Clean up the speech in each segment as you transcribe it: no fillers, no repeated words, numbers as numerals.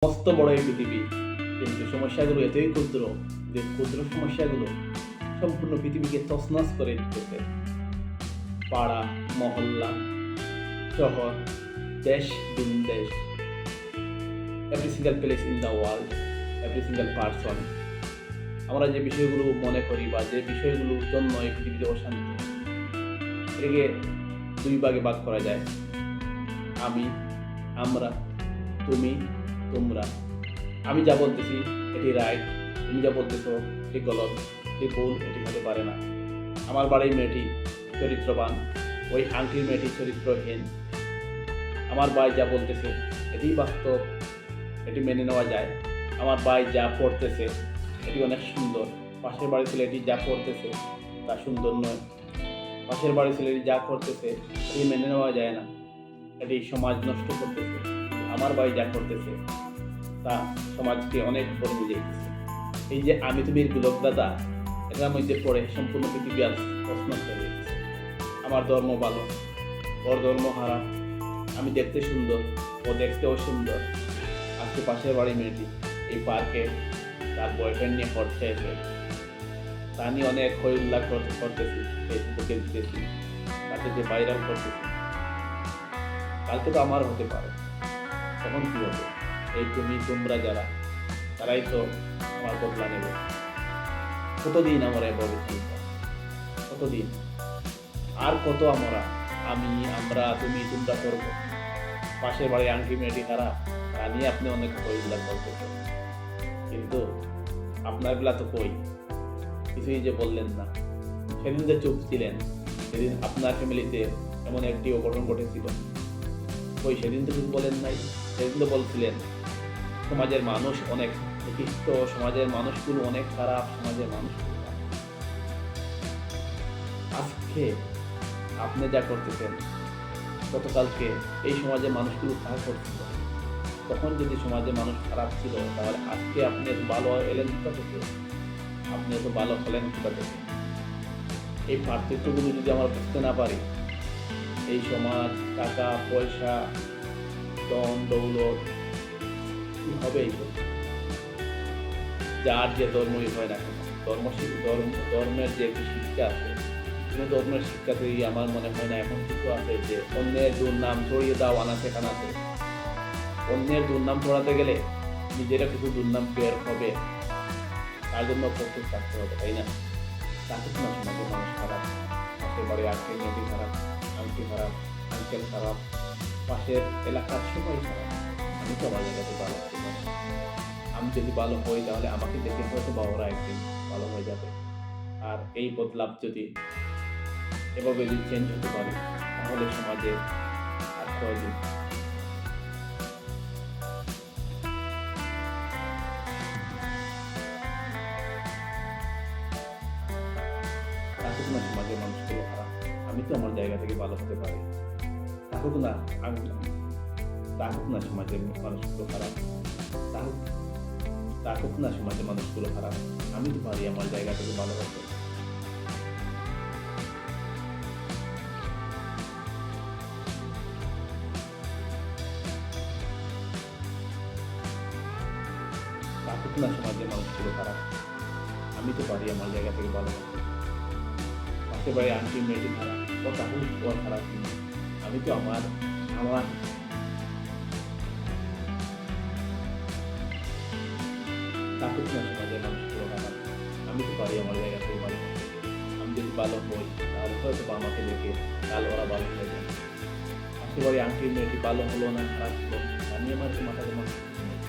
মস্ত বড় এই পৃথিবী, কিন্তু সমস্যাগুলো এতই ক্ষুদ্র যে ক্ষুদ্র সমস্যাগুলো সম্পূর্ণ পৃথিবীকে তছনছ করে দিতেছে। পাড়া, মহল্লা, শহর, দেশ, বিদেশ, every single place in the world, every single person. আমরা যে বিষয়গুলো মনে করি বা যে বিষয়গুলোর জন্য এই পৃথিবীতে অশান্তি, এটাকে দুই ভাগে ভাগ করা যায়। আমি, আমরা, তুমি, তোমরা। আমি যা বলতেছি এটি রাইট, তুমি যা বলতেছো এটি গলত, এটি ভুল, এটি হতে পারে না। আমার বাড়ির মেয়েটি চরিত্রবান, ওই আংটির মেয়েটি চরিত্রহীন। আমার ভাই যা বলতেছে এটি বাস্তব, এটি মেনে নেওয়া যায়। আমার ভাই যা পড়তেছে এটি অনেক সুন্দর, পাশের বাড়ির ছেলেটি যা পড়তেছে তা সুন্দর নয়। পাশের বাড়ির ছেলেটি যা করতেছে এটি মেনে নেওয়া যায় না, এটি সমাজ নষ্ট করতেছে। আমার ভাই যা করতেছে তা সমাজকে অনেক বড় নিয়ে যাইতেছে। এই যে আমি তুমির গোলক দাদা, এটার মধ্যে পড়ে সম্পূর্ণ পৃথিবী আজ প্রশ্ন হয়ে গেছে। আমার ধর্ম ভালো, ওর ধর্ম খারাপ। আমি দেখতে সুন্দর, ও দেখতেও সুন্দর। আজকে পাশের বাড়ি মেয়েটি এই পার্কে তার বয়ফ্রেন্ড নিয়ে পড়তে এসে তা নিয়ে অনেক হই উল্লাস করতেছি, ফেসবুকে দিতেছি, তাকে যে ভাইরাল করতেছি। কালকে তো আমার হতে পারে, তখন কি হবে? এই তুমি তোমরা যারা, তারাই তো আমার বদলা নেবে। কতদিন আমরা এভাবে চলব? কতদিন? আর কত আমরা, আমি, আমরা, তুমি, তোমরা করব? পাশের বাড়ি আংটি মেয়েটি খারাপ, তা নিয়ে আপনি অনেক বইগুলা করতেছেন, কিন্তু আপনার বেলা তো কই, কিছুই যে বললেন না। সেদিন যে চুপ ছিলেন, সেদিন আপনার ফ্যামিলিতে এমন একটি অঘটন ঘটেছিল, ওই সেদিন তো কিছু বলেন নাই। সেদিন তো বলছিলেন সমাজের মানুষ অনেক নিকৃষ্ট, সমাজের মানুষগুলো অনেক খারাপ, সমাজের মানুষগুলো। আজকে আপনি যা করতেছেন, গতকালকে এই সমাজের মানুষগুলো তা করছিল। তখন যদি সমাজের মানুষ খারাপ ছিল, তাহলে আজকে আপনি এত ভালো এলেন কোথা থেকে? আপনি এত ভালো হলেন কোথা থেকে? এই পার্থক্যগুলো যদি আমরা বুঝতে না পারি, এই সমাজ, টাকা পয়সা, ধন দৌলত কি হবে? এই যার যে ধর্মই হয় না কেন, ধর্মের যে একটি শিক্ষা আছে, ধর্মের শিক্ষাতেই আমার মনে হয় না এমন কিছু আছে যে অন্যের দুর্নাম ছড়িয়ে দাও আনাচে কানাচে। অন্যের দুর্নাম ছড়াতে গেলে নিজেরা কিছু দুর্নাম বের হবে, তার জন্য প্রস্তুত থাকতে হবে, তাই না? তাকে তো না সমাজের মানুষ খারাপ, পাশের বাড়ি আংটি মেয়েটি খারাপ, আংটি খারাপ, আঙ্কেল খারাপ, পাশের এলাকার সবাই খারাপ। আমি তো আমার জায়গাতে ভালো হতে পারি। আমি যদি ভালো হই, তাহলে আমাকে দেখে হয়তো বাবারা একদিন ভালো হয়ে যাবে। আর এই বদলাভ যদি এভাবে যদি চেঞ্জ হতে পারে, তাহলে সমাজে আর প্রয়োজন। থাকুক না সমাজের মানুষগুলো খারাপ, আমি তো আমার জায়গা থেকে ভালো হতে পারি। থাকুক না, আমি থাকুক না সমাজের মানুষগুলো খারাপ, থাকুক থাকুক না সমাজের মানুষগুলো খারাপ, আমি তো পারি আমার জায়গা থেকে ভালো হতে। থাকুক না সমাজের মানুষগুলো খারাপ, আমি তো পারি আমার জায়গা থেকে ভালো হতে। পাশের বাড়ি আন্টি মেয়েটি খারাপ, ও থাকুক, ওর খারাপ কিন্তু আমি তো আমার আমার থাকুক না সমাজের মানুষগুলো খারাপ, আমি তো পারি আমার জায়গা থেকে ভালো হতে। আমি যদি ভালো হই, তাহলে হয়তো বা আমাকে দেখে কাল ওরা ভালো হয়ে যাবে। পাশের বাড়ি আন্টির মেয়েটি ভালো হলো না খারাপ হলো, আমি আমার মাথা জমা করতে নেই।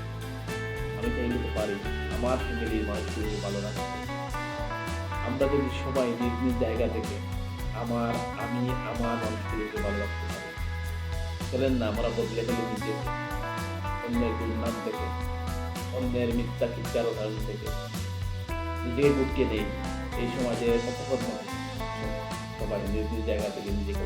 আমি চাইলে তো পারি আমার ফ্যামিলির মানুষগুলো ভালো রাখতে। আমরা যদি সবাই নিজ নিজ জায়গা থেকে আমি আমার মানুষগুলোকে ভালো রাখতে পারি, চলেন না আমরা বদলে ফেলে নিজে, অন্যের দুর্নাম থেকে, অন্যের মিথ্যা শিক্ষার উদাহরণ থেকে নিজেকে গুটিয়ে নেই। এই সমাজে শপথ নয়, সবাই নিজ নিজ জায়গা থেকে নিজেকে